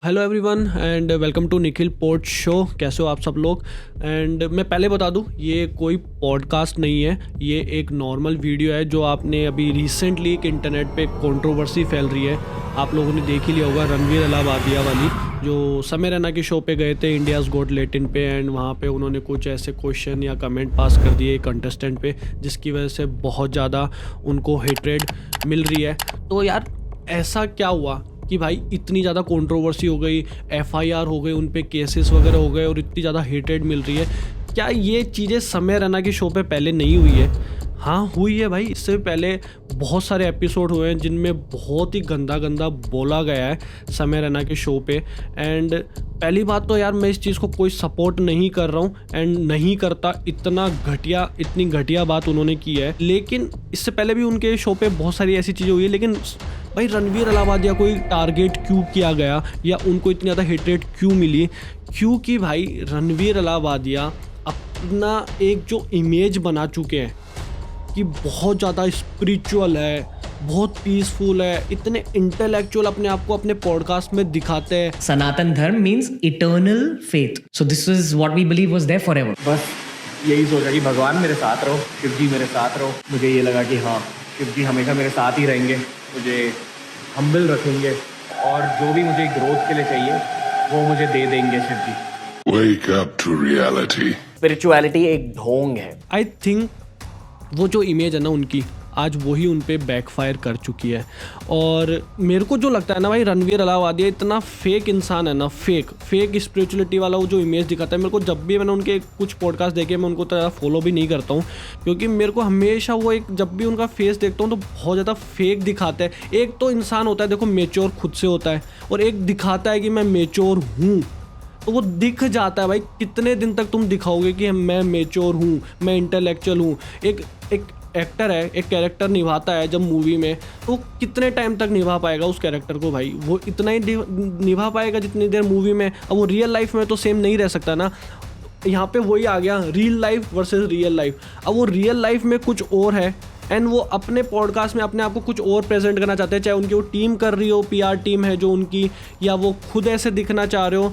Hello everyone and welcome to Nikhil pod show. कैसे हो आप सब लोग। एंड मैं पहले बता दूं, ये कोई पॉडकास्ट नहीं है, ये एक नॉर्मल वीडियो है जो आपने अभी रिसेंटली एक इंटरनेट पे कंट्रोवर्सी फैल रही है। आप लोगों ने देख ही लिया होगा, रणवीर अलाहाबादिया वाली, जो समय रैना के शो पे गए थे इंडियाज़ गॉट लैटिन पे। एंड वहाँ पे उन्होंने कुछ ऐसे क्वेश्चन या कमेंट पास कर दिए कंटेस्टेंट पे, जिसकी वजह से बहुत ज़्यादा उनको हेट्रेड मिल रही है। तो यार ऐसा क्या हुआ कि भाई इतनी ज़्यादा कंट्रोवर्सी हो गई, एफआईआर हो गई, उन पे केसेस वगैरह हो गए और इतनी ज़्यादा हेटेड मिल रही है। क्या ये चीज़ें समय रैना के शो पे पहले नहीं हुई है? हाँ हुई है भाई। इससे पहले बहुत सारे एपिसोड हुए हैं जिनमें बहुत ही गंदा गंदा बोला गया है समय रैना के शो पे। एंड पहली बात तो यार, मैं इस चीज़ को कोई सपोर्ट नहीं कर रहा हूँ एंड नहीं करता। इतनी घटिया बात उन्होंने की है। लेकिन इससे पहले भी उनके शो पे बहुत सारी ऐसी चीज़ें हुई है। लेकिन भाई रणवीर अलाहाबादिया को टारगेट क्यों किया गया या उनको इतनी ज़्यादा हेटरेट क्यों मिली? क्योंकि भाई रणवीर अलाहाबादिया अपना एक जो इमेज बना चुके हैं कि बहुत ज़्यादा स्पिरिचुअल है, बहुत पीसफुल है, इतने इंटेलेक्चुअल अपने आप को अपने पॉडकास्ट में दिखाते हैं। Sanatan Dharma means eternal faith. So this is what we believe was there forever. बस यही सोचा कि भगवान मेरे साथ रहो, शिव जी मेरे साथ रहो। मुझे ये लगा कि हाँ, शिव जी हमेशा मेरे साथ ही रहेंगे, मुझे हम्बल रखेंगे और जो भी मुझे ग्रोथ के लिए चाहिए वो मुझे दे देंगे शिव जी। Wake up to reality. Spirituality एक ढोंग है। आई थिंक वो जो इमेज है ना उनकी, आज वही उन पे बैकफायर कर चुकी है। और मेरे को जो लगता है ना भाई, रणवीर अलाहाबादिया इतना फेक इंसान है ना, फेक स्पिरिचुअलिटी वाला वो जो इमेज दिखाता है। मेरे को जब भी मैंने उनके कुछ पॉडकास्ट देखे, मैं उनको तो ज़्यादा फॉलो भी नहीं करता हूँ, क्योंकि मेरे को हमेशा वो एक, जब भी उनका फेस देखता हूँ तो बहुत ज़्यादा फेक दिखाता है। एक तो इंसान होता है देखो मेच्योर खुद से होता है, और एक दिखाता है कि मैं मेच्योर हूँ, तो वो दिख जाता है भाई। कितने दिन तक तुम दिखाओगे कि मैं मेच्योर हूँ, मैं इंटेलेक्चुअल हूँ? एक एक्टर है, एक कैरेक्टर निभाता है जब मूवी में, तो कितने टाइम तक निभा पाएगा उस कैरेक्टर को भाई? वो इतना ही निभा पाएगा जितनी देर मूवी में। अब वो रियल लाइफ में तो सेम नहीं रह सकता ना। यहाँ पे वही आ गया, real life versus real life. अब वो रियल लाइफ में कुछ और है एंड वो अपने पॉडकास्ट में अपने आप को कुछ और प्रेजेंट करना चाहते हैं, चाहे उनकी वो टीम कर रही हो, पीआर टीम है जो उनकी, या वो खुद ऐसे दिखना चाह रहे हो।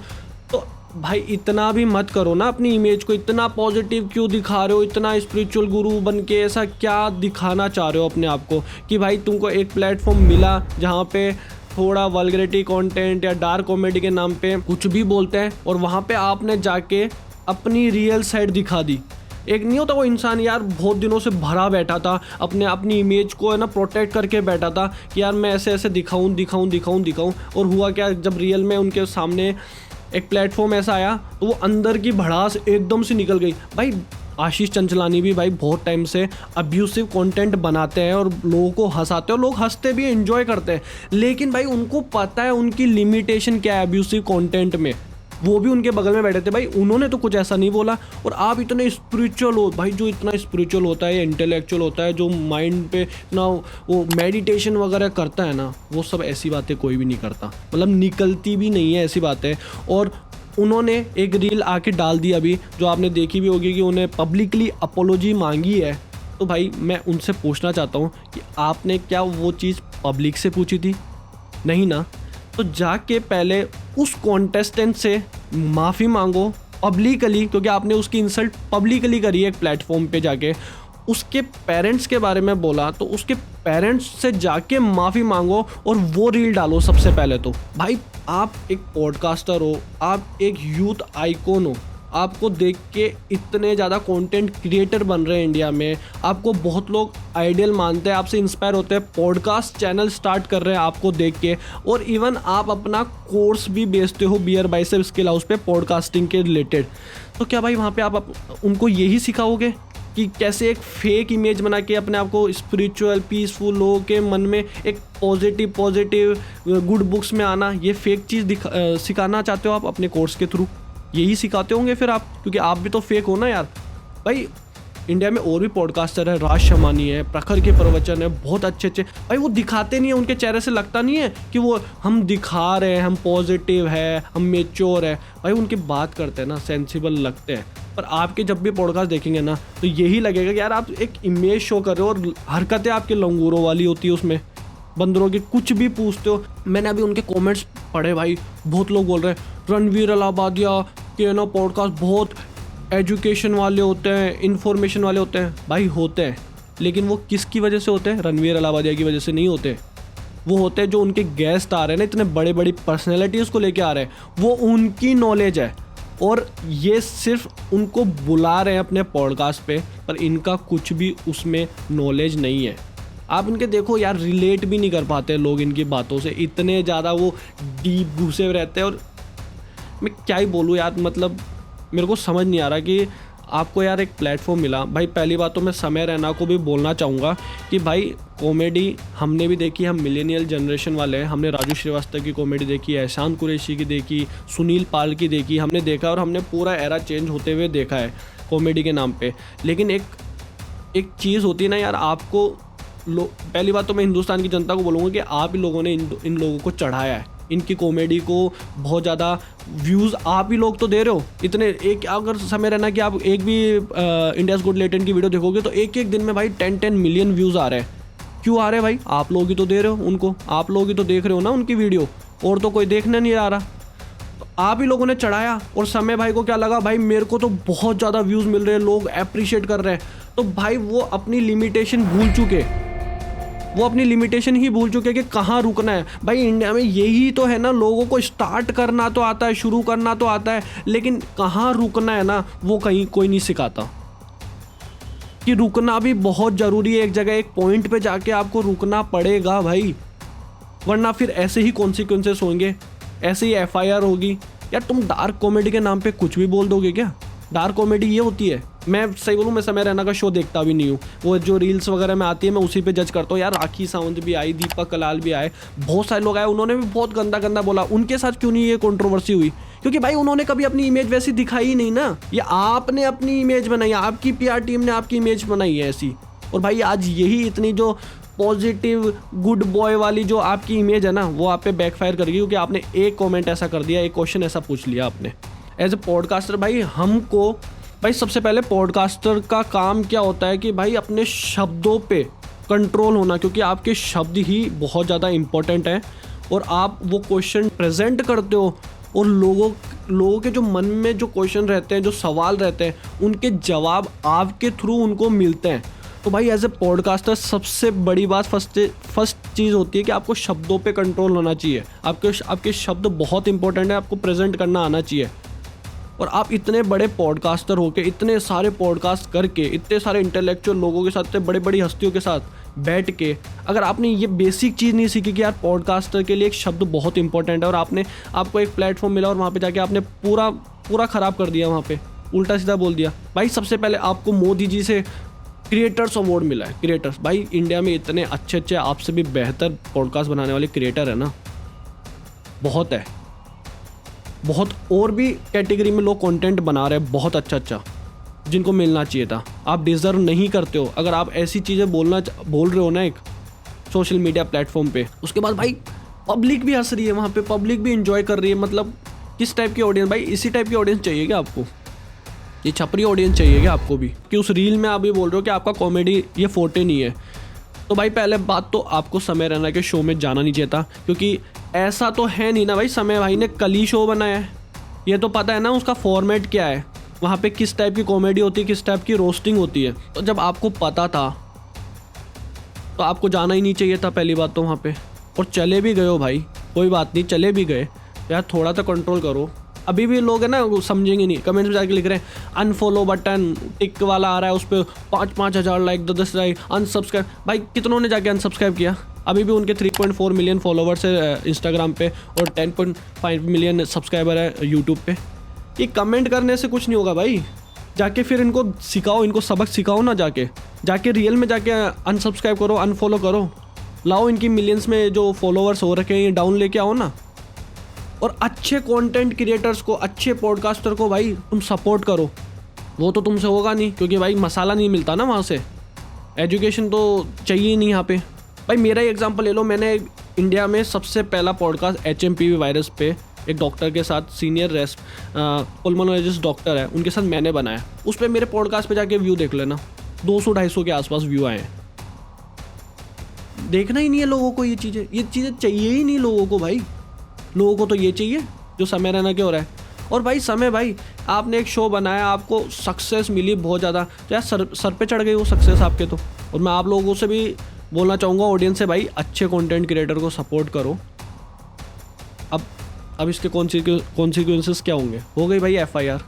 तो भाई इतना भी मत करो ना अपनी इमेज को। इतना पॉजिटिव क्यों दिखा रहे हो? इतना स्पिरिचुअल गुरु बन के ऐसा क्या दिखाना चाह रहे हो अपने आप को कि भाई तुमको एक प्लेटफॉर्म मिला जहाँ पे थोड़ा वल्गरिटी कंटेंट या डार्क कॉमेडी के नाम पे कुछ भी बोलते हैं, और वहाँ पे आपने जाके अपनी रियल साइड दिखा दी। एक नहीं होता वो इंसान यार बहुत दिनों से भरा बैठा था, अपनी इमेज को है ना प्रोटेक्ट करके बैठा था कि यार मैं ऐसे ऐसे दिखाऊं। और हुआ क्या, जब रियल में उनके सामने एक प्लेटफॉर्म ऐसा आया तो वो अंदर की भड़ास एकदम से निकल गई। भाई आशीष चंचलानी भी भाई बहुत टाइम से अब्यूसिव कंटेंट बनाते हैं और लोगों को हंसाते हैं, और लोग हंसते भी एंजॉय करते हैं। लेकिन भाई उनको पता है उनकी लिमिटेशन क्या है अब्यूसिव कंटेंट में। वो भी उनके बगल में बैठे थे भाई, उन्होंने तो कुछ ऐसा नहीं बोला। और आप इतने स्पिरिचुअल हो भाई, जो इतना स्पिरिचुअल होता है, इंटेलेक्चुअल होता है, जो माइंड पे ना वो मेडिटेशन वगैरह करता है ना, वो सब ऐसी बातें कोई भी नहीं करता, मतलब निकलती भी नहीं है ऐसी बातें। और उन्होंने एक रील आके डाल दी अभी, जो आपने देखी भी होगी, कि उन्हें पब्लिकली अपोलॉजी मांगी है। तो भाई मैं उनसे पूछना चाहता हूँ कि आपने क्या वो चीज़ पब्लिक से पूछी थी? नहीं ना। तो जाके पहले उस कॉन्टेस्टेंट से माफ़ी मांगो पब्लिकली, क्योंकि आपने उसकी इंसल्ट पब्लिकली करी है एक प्लेटफॉर्म पे जाके। उसके पेरेंट्स के बारे में बोला तो उसके पेरेंट्स से जाके माफ़ी मांगो और वो रील डालो सबसे पहले। तो भाई आप एक पॉडकास्टर हो, आप एक यूथ आइकॉन हो, आपको देख के इतने ज़्यादा कंटेंट क्रिएटर बन रहे हैं इंडिया में, आपको बहुत लोग आइडियल मानते हैं, आपसे इंस्पायर होते हैं, पॉडकास्ट चैनल स्टार्ट कर रहे हैं आपको देख के, और इवन आप अपना कोर्स भी बेचते हो बियर बाइसेप स्किल हाउस पे पॉडकास्टिंग के रिलेटेड। तो क्या भाई वहाँ पे आप उनको यही सिखाओगे कि कैसे एक फेक इमेज बना के अपने आप को स्पिरिचुअल पीसफुल लोगों के मन में एक पॉजिटिव गुड बुक्स में आना, ये फेक चीज़ सिखाना चाहते हो आप अपने कोर्स के थ्रू? यही सिखाते होंगे फिर आप, क्योंकि आप भी तो फेक हो ना यार। भाई इंडिया में और भी पॉडकास्टर है, राज शमानी है, प्रखर के प्रवचन है, बहुत अच्छे भाई। वो दिखाते नहीं है, उनके चेहरे से लगता नहीं है कि वो हम दिखा रहे हैं, हम पॉजिटिव है, हम मेच्योर है। भाई उनकी बात करते हैं ना, सेंसिबल लगते हैं। पर आपके जब भी पॉडकास्ट देखेंगे ना, तो यही लगेगा कि यार आप एक इमेज शो कर रहे हो और हरकतें आपके लंगूरों वाली होती है उसमें। बंदरों की कुछ भी पूछते हो। मैंने अभी उनके कमेंट्स पढ़े भाई, बहुत लोग बोल रहे हैं रणवीर अलाहाबादिया के ना पॉडकास्ट बहुत एजुकेशन वाले होते हैं, इन्फॉर्मेशन वाले होते हैं। भाई होते हैं, लेकिन वो किसकी वजह से होते हैं? रणवीर अलाहाबादिया की वजह से नहीं होते। वो होते हैं जो उनके गेस्ट आ रहे हैं ना, इतने बड़े बड़ी पर्सनैलिटीज़ को लेके आ रहे हैं, वो उनकी नॉलेज है और ये सिर्फ उनको बुला रहे हैं अपने पॉडकास्ट पे, पर इनका कुछ भी उसमें नॉलेज नहीं है। आप इनके देखो यार, रिलेट भी नहीं कर पाते लोग इनकी बातों से, इतने ज़्यादा वो डीप घुसे हुए रहते हैं। और मैं क्या ही बोलूँ यार, मतलब मेरे को समझ नहीं आ रहा कि आपको यार एक प्लेटफॉर्म मिला। भाई पहली बात तो मैं समय रैना को भी बोलना चाहूँगा कि भाई कॉमेडी हमने भी देखी, हम मिलेनियल जनरेशन वाले हैं, हमने राजू श्रीवास्तव की कॉमेडी देखी, एहसान कुरैशी की देखी, सुनील पाल की देखी, हमने देखा और हमने पूरा एरा चेंज होते हुए देखा है कॉमेडी के नाम पे। लेकिन एक चीज़ होती है ना यार, आपको पहली बात तो मैं हिंदुस्तान की जनता को बोलूँगा कि आप ही लोगों ने इन लोगों को चढ़ाया है, इनकी कॉमेडी को बहुत ज़्यादा व्यूज़ आप ही लोग तो दे रहे हो। इतने एक अगर समय रहना कि आप एक भी इंडियाज़ गुड लेटेंट की वीडियो देखोगे तो एक दिन में भाई 10 मिलियन व्यूज़ आ रहे हैं। क्यों आ रहे हैं भाई? आप लोग ही तो दे रहे हो उनको, आप लोग ही तो देख रहे हो ना उनकी वीडियो, और तो कोई देखने नहीं आ रहा। तो आप ही लोगों ने चढ़ाया और समय भाई को क्या लगा, भाई मेरे को तो बहुत ज़्यादा व्यूज़ मिल रहे हैं, लोग अप्रिशिएट कर रहे हैं। तो भाई वो अपनी लिमिटेशन भूल चुके, वो अपनी लिमिटेशन ही भूल चुके कि कहाँ रुकना है। भाई इंडिया में यही तो है ना, लोगों को स्टार्ट करना तो आता है, शुरू करना तो आता है, लेकिन कहाँ रुकना है ना, वो कहीं कोई नहीं सिखाता। कि रुकना भी बहुत ज़रूरी है, एक जगह एक पॉइंट पे जाके आपको रुकना पड़ेगा भाई, वरना फिर ऐसे ही कॉन्सिक्वेंसेस होंगे, ऐसे ही FIR होगी। यार तुम डार्क कॉमेडी के नाम पे कुछ भी बोल दोगे क्या? डार्क कॉमेडी ये होती है। मैं सही बोलूँ, मैं समय रैना का शो देखता भी नहीं हूँ, वो जो रील्स वगैरह में आती है मैं उसी पे जज करता हूँ। यार राखी सावंत भी आई, दीपक कलाल भी आए, बहुत सारे लोग आए, उन्होंने भी बहुत गंदा गंदा बोला। उनके साथ क्यों नहीं ये कंट्रोवर्सी हुई? क्योंकि भाई उन्होंने कभी अपनी इमेज वैसी दिखाई ही नहीं ना, ये आपने अपनी इमेज बनाई, आपकी PR टीम ने आपकी इमेज बनाई है ऐसी। और भाई आज यही इतनी जो पॉजिटिव गुड बॉय वाली जो आपकी इमेज है ना, वो आप पे बैकफायर करेगी, क्योंकि आपने एक कमेंट ऐसा कर दिया, एक क्वेश्चन ऐसा पूछ लिया आपने। एज ए पॉडकास्टर भाई हमको, भाई सबसे पहले पॉडकास्टर का काम क्या होता है कि भाई अपने शब्दों पे कंट्रोल होना, क्योंकि आपके शब्द ही बहुत ज़्यादा इम्पोर्टेंट हैं। और आप वो क्वेश्चन प्रेजेंट करते हो और लोगों के जो मन में जो क्वेश्चन रहते हैं, जो सवाल रहते हैं, उनके जवाब आपके थ्रू उनको मिलते हैं। तो भाई एज ए पॉडकास्टर सबसे बड़ी बात फर्स्ट चीज़ होती है कि आपको शब्दों पे कंट्रोल होना चाहिए। आपके शब्द बहुत इंपॉर्टेंट है, आपको प्रेजेंट करना आना चाहिए। और आप इतने बड़े पॉडकास्टर होके, इतने सारे पॉडकास्ट करके, इतने सारे इंटेलेक्चुअल लोगों के साथ, इतने बड़ी बड़ी हस्तियों के साथ बैठ के, अगर आपने ये बेसिक चीज़ नहीं सीखी कि यार पॉडकास्टर के लिए एक शब्द बहुत इंपॉर्टेंट है, और आपको एक प्लेटफॉर्म मिला और वहाँ पे जाके आपने पूरा ख़राब कर दिया, वहाँ पे उल्टा सीधा बोल दिया। भाई सबसे पहले आपको मोदी जी से क्रिएटर्स अवार्ड मिला है। क्रिएटर्स, भाई इंडिया में इतने अच्छे आपसे भी बेहतर पॉडकास्ट बनाने वाले क्रिएटर है ना, बहुत है, बहुत। और भी कैटेगरी में लोग कंटेंट बना रहे हैं बहुत अच्छा, जिनको मिलना चाहिए था। आप डिज़र्व नहीं करते हो अगर आप ऐसी चीज़ें बोल रहे हो ना एक सोशल मीडिया प्लेटफॉर्म पे। उसके बाद भाई पब्लिक भी हंस रही है वहाँ पे, पब्लिक भी इंजॉय कर रही है। मतलब किस टाइप की ऑडियंस? भाई इसी टाइप की ऑडियंस चाहिए क्या आपको? ये छपरी ऑडियंस चाहिए क्या आपको भी? कि उस रील में आप ये बोल रहे हो कि आपका कॉमेडी ये फोर्टे नहीं है। तो भाई पहले बात तो आपको समय रैना के शो में जाना नहीं चाहिए था, क्योंकि ऐसा तो है नहीं ना भाई, समय भाई ने कल ही शो बनाया है, ये तो पता है ना उसका फॉर्मेट क्या है, वहाँ पे किस टाइप की कॉमेडी होती है, किस टाइप की रोस्टिंग होती है। तो जब आपको पता था तो आपको जाना ही नहीं चाहिए था पहली बात तो वहाँ पे। और चले भी गए हो भाई, कोई बात नहीं, चले भी गए यार, थोड़ा तो कंट्रोल करो। अभी भी लोग है ना वो समझेंगे नहीं, कमेंट्स में जाके लिख रहे हैं अनफॉलो बटन टिक वाला आ रहा है, उस पर 5-5 हज़ार लाइक, 10 लाइक, अनसब्सक्राइब। भाई कितनों ने जाके अनसब्सक्राइब किया? अभी भी उनके 3.4 मिलियन फॉलोवर्स है इंस्टाग्राम पे और 10.5 मिलियन सब्सक्राइबर है यूट्यूब पे। ये कमेंट करने से कुछ नहीं होगा भाई, जाके फिर इनको सिखाओ, इनको सबक सिखाओ ना, जाके रियल में जाके अनसब्सक्राइब करो, अनफॉलो करो, लाओ इनकी मिलियंस में जो फॉलोवर्स हो रखे हैं ये डाउन लेके आओ ना। और अच्छे कंटेंट क्रिएटर्स को, अच्छे पॉडकास्टर को भाई तुम सपोर्ट करो। वो तो तुमसे होगा नहीं, क्योंकि भाई मसाला नहीं मिलता ना वहाँ से, एजुकेशन तो चाहिए ही नहीं यहाँ पे। भाई मेरा ही एग्जांपल ले लो, मैंने इंडिया में सबसे पहला पॉडकास्ट HMPV वायरस पे एक डॉक्टर के साथ, सीनियर पल्मोनोलॉजिस्ट डॉक्टर है, उनके साथ मैंने बनाया। उस पर मेरे पॉडकास्ट पे जाके व्यू देख लेना, 200-250 के आसपास व्यू आए हैं। देखना ही नहीं है लोगों को, ये चीज़ें चाहिए ही नहीं लोगों को भाई। लोगों को तो ये चाहिए जो समय रैना के हो रहा है। और भाई समय भाई, आपने एक शो बनाया, आपको सक्सेस मिली बहुत ज़्यादा, तो यार सर पे चढ़ गई वो सक्सेस आपके तो। और मैं आप लोगों से भी बोलना चाहूँगा, ऑडियंस से भाई, अच्छे कंटेंट क्रिएटर को सपोर्ट करो। अब इसके कॉन्सिक्वेंसेस क्या होंगे? हो गई भाई FIR।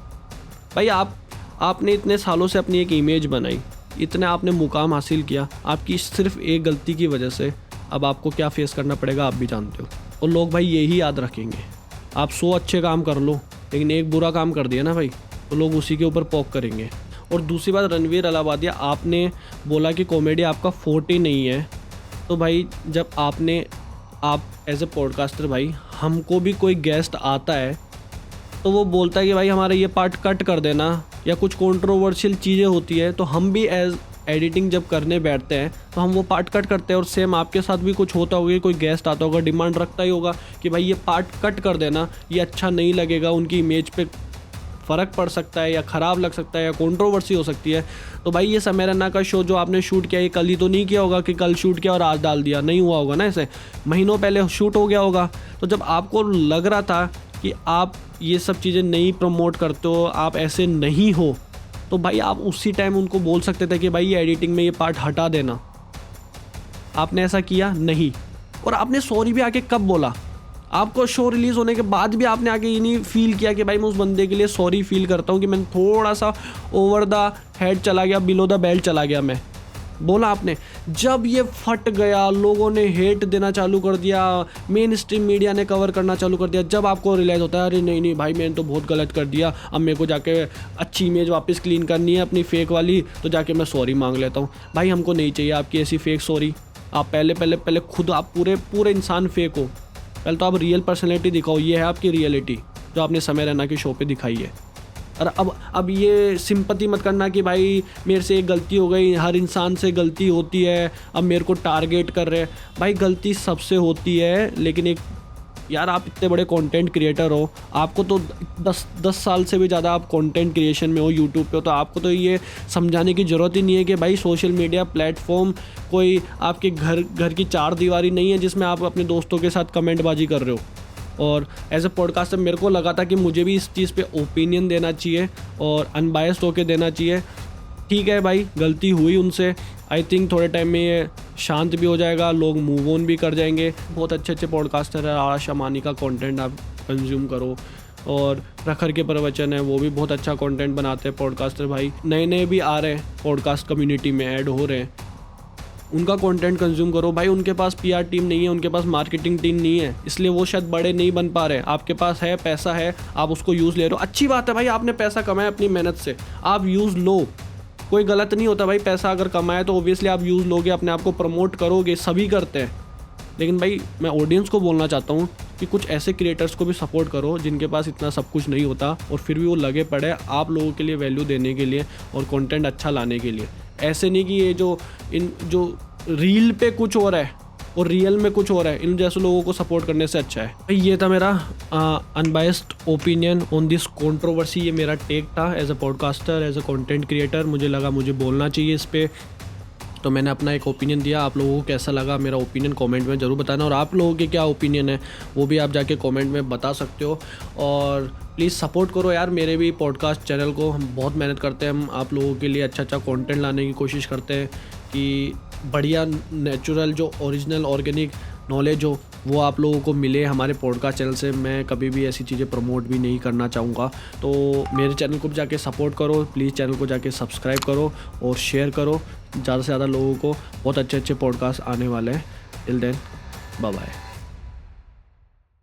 भाई आपने इतने सालों से अपनी एक इमेज बनाई, इतने आपने मुकाम हासिल किया, आपकी सिर्फ एक गलती की वजह से अब आपको क्या फेस करना पड़ेगा आप भी जानते हो। और लोग भाई यही याद रखेंगे। आप 100 अच्छे काम कर लो, लेकिन एक बुरा काम कर दिया ना भाई, तो लोग उसी के ऊपर पोक करेंगे। और दूसरी बात, रणवीर अलाहाबादिया, आपने बोला कि कॉमेडी आपका फोर्टे नहीं है। तो भाई जब आप एज ए पॉडकास्टर भाई, हमको भी कोई गेस्ट आता है तो वो बोलता है कि भाई हमारा ये पार्ट कट कर देना, या कुछ कंट्रोवर्शियल चीज़ें होती है तो हम भी एज एडिटिंग जब करने बैठते हैं तो हम वो पार्ट कट करते हैं। और सेम आपके साथ भी कुछ होता होगा, कोई गेस्ट आता होगा, डिमांड रखता ही होगा कि भाई ये पार्ट कट कर देना, ये अच्छा नहीं लगेगा, उनकी इमेज पे फ़र्क पड़ सकता है, या ख़राब लग सकता है, या कंट्रोवर्सी हो सकती है। तो भाई ये समय रैना का शो जो आपने शूट किया, ये कल ही तो नहीं किया होगा कि कल शूट किया और आज डाल दिया, नहीं हुआ होगा ना, ऐसे महीनों पहले शूट हो गया होगा। तो जब आपको लग रहा था कि आप ये सब चीज़ें नहीं प्रमोट करते हो, आप ऐसे नहीं हो, तो भाई आप उसी टाइम उनको बोल सकते थे कि भाई ये एडिटिंग में ये पार्ट हटा देना। आपने ऐसा किया नहीं। और आपने सॉरी भी आके कब बोला? आपको शो रिलीज़ होने के बाद भी आपने आके ये नहीं फील किया कि भाई मैं उस बंदे के लिए सॉरी फील करता हूँ कि मैंने थोड़ा सा ओवर द हेड चला गया, बिलो द बेल्ट चला गया। मैं बोला आपने, जब ये फट गया, लोगों ने हेट देना चालू कर दिया, मेन स्ट्रीम मीडिया ने कवर करना चालू कर दिया, जब आपको रियलाइज़ होता है अरे नहीं भाई मैंने तो बहुत गलत कर दिया, अब मेरे को जाके अच्छी इमेज वापस क्लीन करनी है अपनी फेक वाली, तो जाके मैं सॉरी मांग लेता हूँ। भाई हमको नहीं चाहिए आपकी ऐसी फेक सॉरी। आप पहले खुद आप पूरे इंसान फेक हो। पहले तो आप रियल पर्सनैलिटी दिखाओ। ये है आपकी रियलिटी जो आपने समय रैना के शो पे दिखाई है। और अब ये सिंपैथी मत करना कि भाई मेरे से एक गलती हो गई, हर इंसान से गलती होती है, अब मेरे को टारगेट कर रहे हैं। भाई गलती सबसे होती है, लेकिन एक यार आप इतने बड़े कंटेंट क्रिएटर हो, आपको तो 10 साल से भी ज़्यादा आप कंटेंट क्रिएशन में हो, यूट्यूब पे हो, तो आपको तो ये समझाने की ज़रूरत ही नहीं है कि भाई सोशल मीडिया प्लेटफॉर्म कोई आपके घर की 4 दीवारी नहीं है जिसमें आप अपने दोस्तों के साथ कमेंटबाजी कर रहे हो। और एज ए पॉडकास्टर मेरे को लगा था कि मुझे भी इस चीज़ पे ओपिनियन देना चाहिए और अनबायस्ड होके देना चाहिए। ठीक है भाई, गलती हुई उनसे। आई थिंक थोड़े टाइम में ये शांत भी हो जाएगा, लोग मूव ऑन भी कर जाएंगे। बहुत अच्छे पॉडकास्टर है, आशा मानी का कंटेंट आप कंज्यूम करो। और प्रखर के प्रवचन है, वो भी बहुत अच्छा कंटेंट बनाते हैं पॉडकास्टर भाई। नए भी आ रहे हैं पॉडकास्ट कम्युनिटी में, ऐड हो रहे हैं, उनका कंटेंट कंज्यूम करो भाई। उनके पास PR टीम नहीं है, उनके पास मार्केटिंग टीम नहीं है, इसलिए वो शायद बड़े नहीं बन पा रहे। आपके पास है, पैसा है, आप उसको यूज़ ले रहे हो, अच्छी बात है भाई। आपने पैसा कमाया अपनी मेहनत से, आप यूज़ लो, कोई गलत नहीं होता भाई। पैसा अगर कमाया तो ओब्वियसली आप यूज़ लोगे, अपने आप को प्रमोट करोगे, सभी करते हैं। लेकिन भाई मैं ऑडियंस को बोलना चाहता हूँ कि कुछ ऐसे क्रिएटर्स को भी सपोर्ट करो जिनके पास इतना सब कुछ नहीं होता और फिर भी वो लगे पड़े आप लोगों के लिए वैल्यू देने के लिए और कंटेंट अच्छा लाने के लिए। ऐसे नहीं कि ये जो रील पे कुछ हो रहा है और रियल में कुछ हो रहा है, इन जैसे लोगों को सपोर्ट करने से अच्छा है भाई। ये था मेरा unbiased opinion on this controversy. ये मेरा टेक था as a podcaster, as a content creator. मुझे लगा मुझे बोलना चाहिए इस पर, तो मैंने अपना एक ओपिनियन दिया। आप लोगों को कैसा लगा मेरा ओपिनियन कमेंट में ज़रूर बताना, और आप लोगों के क्या ओपिनियन है वो भी आप जाके कमेंट में बता सकते हो। और प्लीज़ सपोर्ट करो यार मेरे भी पॉडकास्ट चैनल को। हम बहुत मेहनत करते हैं, हम आप लोगों के लिए अच्छा कंटेंट लाने की कोशिश करते हैं कि बढ़िया नेचुरल जो ओरिजिनल ऑर्गेनिक नॉलेज हो वो आप लोगों को मिले हमारे पॉडकास्ट चैनल से। मैं कभी भी ऐसी चीज़ें प्रमोट भी नहीं करना चाहूँगा। तो मेरे चैनल को भी जाके सपोर्ट करो, प्लीज़ चैनल को जाके सब्सक्राइब करो और शेयर करो ज़्यादा से ज़्यादा लोगों को। बहुत अच्छे पॉडकास्ट आने वाले हैं। Till then bye bye.